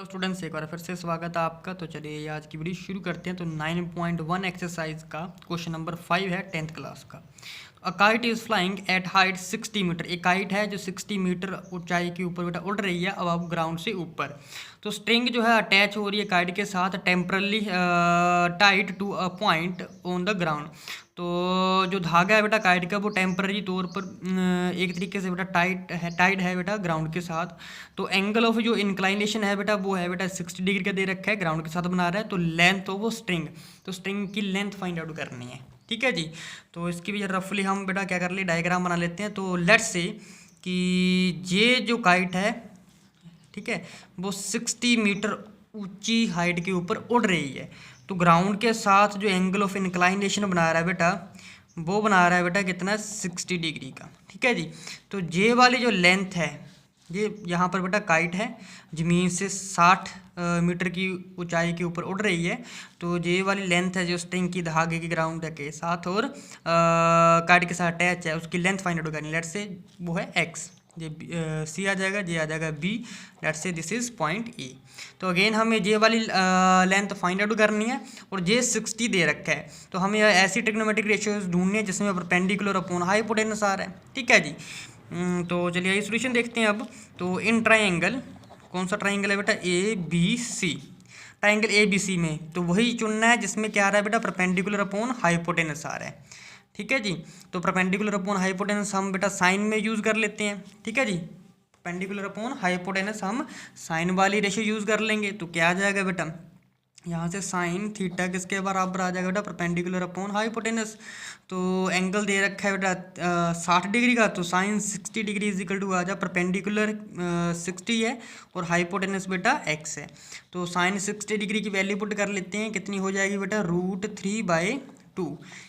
तो स्टूडेंट्स एक बार फिर से स्वागत है आपका। तो चलिए आज की वीडियो शुरू करते हैं। तो 9.1 एक्सरसाइज का क्वेश्चन नंबर 5 है 10th क्लास का। A kite is flying at height 60 metre. एक काइट है जो 60 मीटर ऊंचाई के ऊपर बेटा उड़ रही है अब ग्राउंड से ऊपर। तो स्ट्रिंग जो है अटैच हो रही है काइट के साथ temporarily tied to a point on the ground. तो जो धागा है बेटा काइट का वो टेम्पररी तौर पर एक तरीके से बेटा टाइट है बेटा ग्राउंड के साथ। तो एंगल ऑफ जो इंक्लाइनेशन है बेटा वो है बेटा 60 डिग्री का दे रखा है, ग्राउंड के साथ बना रहा है। तो लेंथ ऑफ वो स्ट्रिंग, तो स्ट्रिंग की लेंथ फाइंड आउट करनी है। ठीक है जी। तो इसकी भी रफली हम बेटा क्या कर ले डायग्राम बना लेते हैं। तो लेट्स से कि ये जो काइट है, ठीक है, वो 60 मीटर ऊंची हाइट के ऊपर उड़ रही है। तो ग्राउंड के साथ जो एंगल ऑफ इंक्लाइनेशन बना रहा है बेटा वो बना रहा है बेटा कितना 60 डिग्री का। ठीक है जी। तो ये वाली जो लेंथ है, ये यहाँ पर बेटा काइट है ज़मीन से 60 मीटर की ऊंचाई के ऊपर उड़ रही है। तो ये वाली लेंथ है जो स्ट्रिंग की धागे की ग्राउंड के साथ और काइट के साथ अटैच है, उसकी लेंथ फाइंड आउट करनी। लेट्स से वो है एक्स, ये सी आ जाएगा, ये आ जाएगा B. Let's say this is point A. तो अगेन हमें ये वाली लेंथ फाइंड आउट करनी है और ये 60 दे रखा है। तो हमें ऐसी ट्रिग्नोमेट्रिक रेशियोज ढूंढनी है जिसमें परपेंडिकुलर अपॉन हाइपोटेनस आ रहा है। ठीक है जी। तो चलिए ये सॉल्यूशन देखते हैं अब। तो इन ट्राइंगल, कौन सा ट्राइंगल है बेटा, A B C. Triangle A B C में तो वही चुनना है जिसमें क्या आ रहा है बेटा परपेंडिकुलर अपॉन हाइपोटेनस आ रहा है। ठीक है जी। तो परपेंडिकुलर अपॉन हाइपोटेनस हम बेटा साइन में यूज़ कर लेते हैं। ठीक है जी। परपेंडिकुलर अपॉन हाइपोटेनस हम साइन वाली रेशियो यूज़ कर लेंगे। तो क्या आ जाएगा बेटा, यहाँ से साइन थीटा किसके बराबर आ जाएगा बेटा परपेंडिकुलर अपॉन हाइपोटेनस। तो एंगल दे रखा है बेटा 60 डिग्री का। तो sine 60 degree is equal to आ जाए परपेंडिकुलर 60 है और हाइपोटेनस बेटा एक्स है। तो साइन 60 डिग्री की वैल्यू पुट कर लेते हैं, कितनी हो जाएगी बेटा √3/2।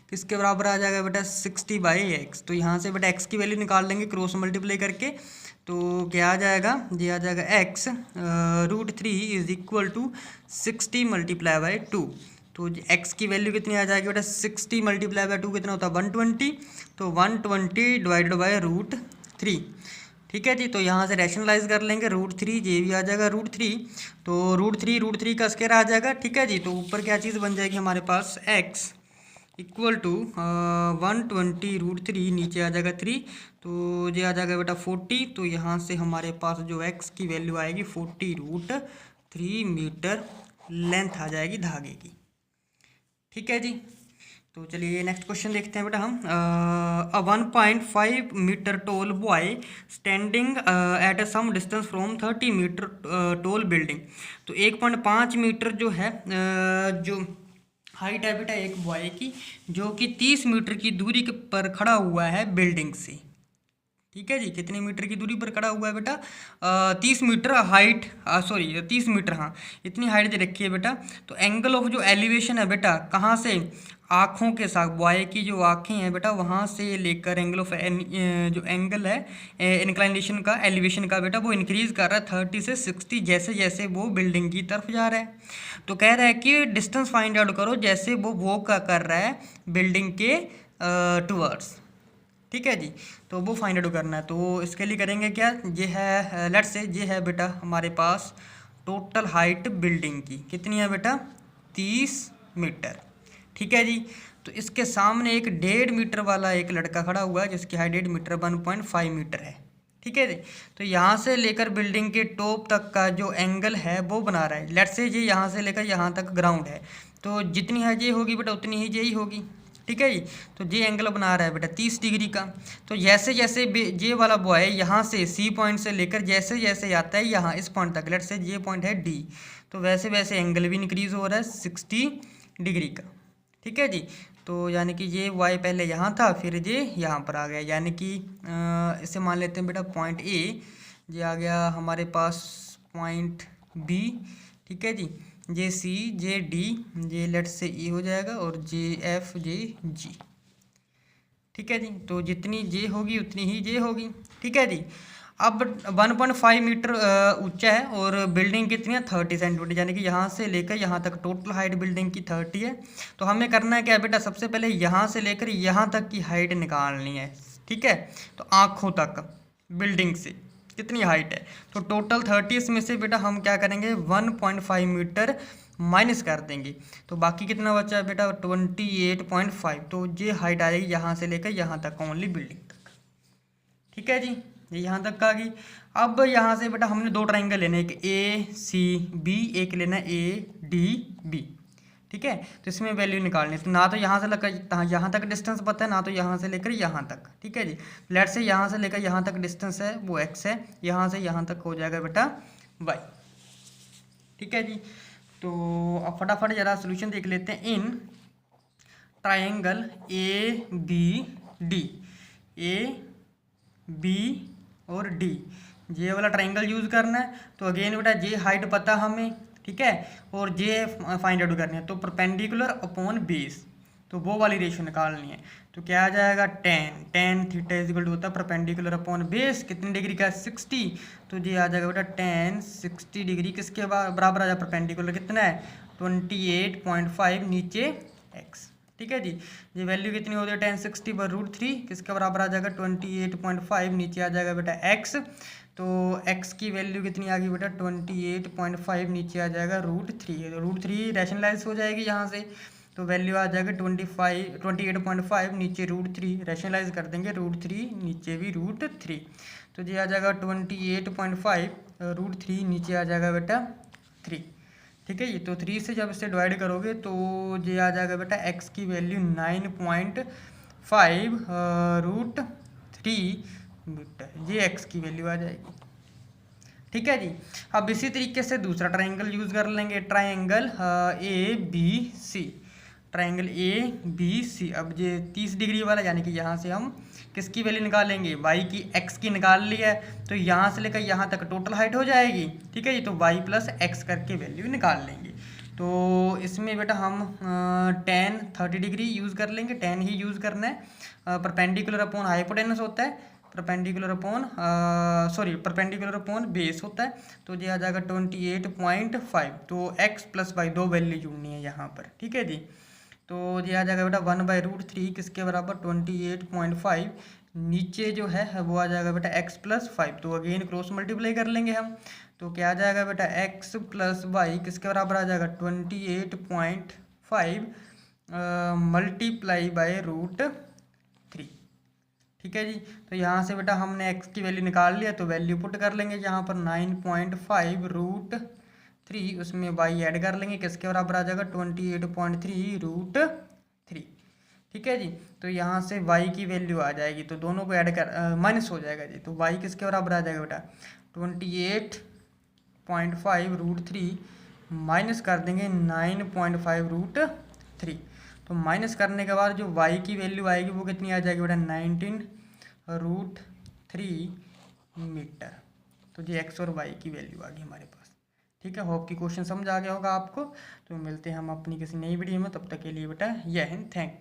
किसके बराबर आ जाएगा बेटा 60/x। तो यहाँ से बेटा x की वैल्यू निकाल लेंगे क्रॉस मल्टीप्लाई करके। तो क्या आ जाएगा, ये आ जाएगा x √3 इज इक्वल टू 60 × 2। तो x की वैल्यू कितनी आ जाएगी बेटा 60 × 2 कितना होता है 120। तो 120 डिवाइडेड बाई √3। ठीक है जी। तो यहाँ से रैशनलाइज कर लेंगे √3, ये भी आ जाएगा √3। तो √3 का स्क्वायर आ जाएगा। ठीक है जी। तो ऊपर क्या चीज़ बन जाएगी हमारे पास x इक्वल टू 120 √3, नीचे आ जाएगा 3। तो ये आ जाएगा बेटा 40। तो यहाँ से हमारे पास जो x की वैल्यू आएगी 40√3 मीटर लेंथ आ जाएगी धागे की। ठीक है जी। तो चलिए नेक्स्ट क्वेश्चन देखते हैं बेटा हम। 1.5 metre tall boy standing at a some distance from 30 metre tall building. तो 1.5 मीटर जो है जो हाइट है बेटा एक बॉय की, जो कि 30 मीटर की दूरी पर खड़ा हुआ है बिल्डिंग से। ठीक है जी। कितने मीटर की दूरी पर खड़ा हुआ है बेटा 30 मीटर हाइट, सॉरी 30 मीटर, हाँ इतनी हाइट दे रखी है बेटा। तो एंगल ऑफ जो एलिवेशन है बेटा कहाँ से, आँखों के साथ, बॉय की जो आँखें हैं बेटा वहाँ से लेकर एंगल ऑफ जो एंगल है इंक्लाइनेशन का, एलिवेशन का बेटा वो इंक्रीज कर रहा है 30 से 60 जैसे जैसे वो बिल्डिंग की तरफ जा रहा है। तो कह रहा है कि डिस्टेंस फाइंड आउट करो जैसे वो वॉक कर रहा है बिल्डिंग के टुवर्ड्स। ठीक है जी। तो वो फाइंड आउट करना है। तो इसके लिए करेंगे क्या, ये है लेट्स से ये है बेटा हमारे पास टोटल हाइट बिल्डिंग की कितनी है बेटा 30 मीटर। ठीक है जी। तो इसके सामने एक 1.5 मीटर वाला एक लड़का खड़ा हुआ है जिसकी हाइट 1.5 मीटर 1.5 मीटर है। ठीक है जी। तो यहाँ से लेकर बिल्डिंग के टॉप तक का जो एंगल है वो बना रहा है। लेट्स से ये यहाँ से लेकर यहाँ तक ग्राउंड है। तो जितनी हाइट ये होगी बेटा उतनी ही यही होगी। ठीक है जी। तो ये एंगल बना रहा है बेटा 30 डिग्री का। तो जैसे जैसे ये वाला बॉय यहाँ से सी पॉइंट से लेकर जैसे जैसे आता है यहाँ इस पॉइंट तक, लेट्स से ये पॉइंट है डी, तो वैसे वैसे एंगल भी इंक्रीज हो रहा है 60 डिग्री का। ठीक है जी। तो यानी कि ये वाई पहले यहाँ था फिर ये यहाँ पर आ गया, यानी कि इसे मान लेते हैं बेटा पॉइंट ए, ये आ गया हमारे पास पॉइंट बी। ठीक है जी। जे सी जे डी, जे लेट से ई हो जाएगा और जे एफ जे जी। ठीक है जी। तो जितनी जे होगी उतनी ही जे होगी। ठीक है जी। अब 1.5 मीटर ऊंचा है और बिल्डिंग कितनी है 30 सेंटीमीटर, यानी कि यहाँ से लेकर यहाँ तक टोटल हाइट बिल्डिंग की 30 है। तो हमें करना है क्या बेटा, सबसे पहले यहाँ से लेकर यहाँ तक की हाइट निकालनी है। ठीक है। तो आँखों तक बिल्डिंग से कितनी हाइट है। तो टोटल 30 में से बेटा हम क्या करेंगे 1.5 मीटर माइनस कर देंगे, तो बाकी कितना बचा है बेटा 28.5। तो ये हाइट आ जाएगी यहाँ से लेकर यहाँ तक, ओनली बिल्डिंग तक। ठीक है जी, ये यहाँ तक आ गई। अब यहाँ से बेटा हमने दो ट्राइंगल लेने, एक ए सी बी, एक लेना ए डी बी। ठीक है, तो इसमें वैल्यू निकालनी है। तो ना तो यहाँ से लेकर यहाँ तक डिस्टेंस पता है, ना तो यहाँ से लेकर यहाँ तक। ठीक है जी, लेट से यहाँ से लेकर यहाँ तक डिस्टेंस है वो x है, यहाँ से यहाँ तक हो जाएगा बेटा y। ठीक है जी, तो अब फटाफट जरा सोल्यूशन देख लेते हैं। In triangle A B D, A B और डी, ये वाला ट्राइंगल यूज़ करना है। तो अगेन बेटा जे हाइट पता हमें, ठीक है, और जे फाइंड आउट करनी है। तो परपेंडिकुलर अपॉन बेस, तो वो वाली रेशियो निकालनी है। तो क्या आ जाएगा tan theta is equal to होता है परपेंडिकुलर अपॉन बेस, कितनी डिग्री का 60। तो ये आ जाएगा बेटा tan 60 डिग्री किसके बराबर आ जाएगा, परपेंडिकुलर कितना है 28.5 नीचे x। ठीक है जी, ये वैल्यू कितनी होती है tan 60/√3 किसके बराबर आ जाएगा 28.5 नीचे आ जाएगा बेटा x। तो x की वैल्यू कितनी आ गई बेटा 28.5 नीचे आ जाएगा √3, √3 रैशनलाइज हो जाएगी यहाँ से। तो वैल्यू आ जाएगा 28.5 नीचे √3 रैशनलाइज कर देंगे, √3 नीचे भी √3। तो ये आ जाएगा 28.5 √3 नीचे आ जाएगा बेटा 3। ठीक है, ये तो 3 से जब इसे डिवाइड करोगे तो ये आ जाएगा बेटा x की वैल्यू 9.5 √3 मीटर, ये x की वैल्यू आ जाएगी। ठीक है जी, अब इसी तरीके से दूसरा ट्राइंगल यूज़ कर लेंगे, triangle A B C, triangle A B C. अब ये 30 डिग्री वाला, यानी कि यहाँ से हम किसकी वैल्यू निकालेंगे, y की, x की निकाल ली है। तो यहाँ से लेकर यहाँ तक टोटल हाइट हो जाएगी। ठीक है जी, तो y + x करके वैल्यू निकाल लेंगे। तो इसमें बेटा हम tan 30 डिग्री यूज़ कर लेंगे, tan ही यूज़ करना है। परपेंडिकुलर अपॉन हाइपोटेनस होता है, परपेंडिकुलर अपॉन बेस होता है। तो ये आ जाएगा 28.5। तो x + y दो वैल्यू जुड़नी है यहाँ पर। ठीक है जी, तो ये आ जाएगा बेटा 1/√3 किसके बराबर 28.5 नीचे जो है वो आ जाएगा बेटा x + 5। तो अगेन क्रॉस मल्टीप्लाई कर लेंगे हम। तो क्या आ जाएगा बेटा x + y किसके बराबर आ जाएगा 28.5 मल्टीप्लाई बाय √3। ठीक है जी, तो यहाँ से बेटा हमने x की वैल्यू निकाल लिया, तो वैल्यू पुट कर लेंगे यहाँ पर 9.5 √3, उसमें y ऐड कर लेंगे, किसके बराबर आ जाएगा 28.3 √3। ठीक है जी, तो यहाँ से y की वैल्यू आ जाएगी, तो दोनों को ऐड कर माइनस हो जाएगा जी। तो y किसके बराबर आ जाएगा बेटा 28.5 √3 माइनस कर देंगे 9.5 √3। तो माइनस करने के बाद जो y की वैल्यू आएगी वो कितनी आ जाएगी बेटा 19 √3 मीटर। तो ये x और y की वैल्यू आ गई हमारे पास। ठीक है, होप की क्वेश्चन समझ आ गया होगा आपको। तो मिलते हैं हम अपनी किसी नई वीडियो में, तब तक के लिए बेटा जय हिंद, थैंक यू।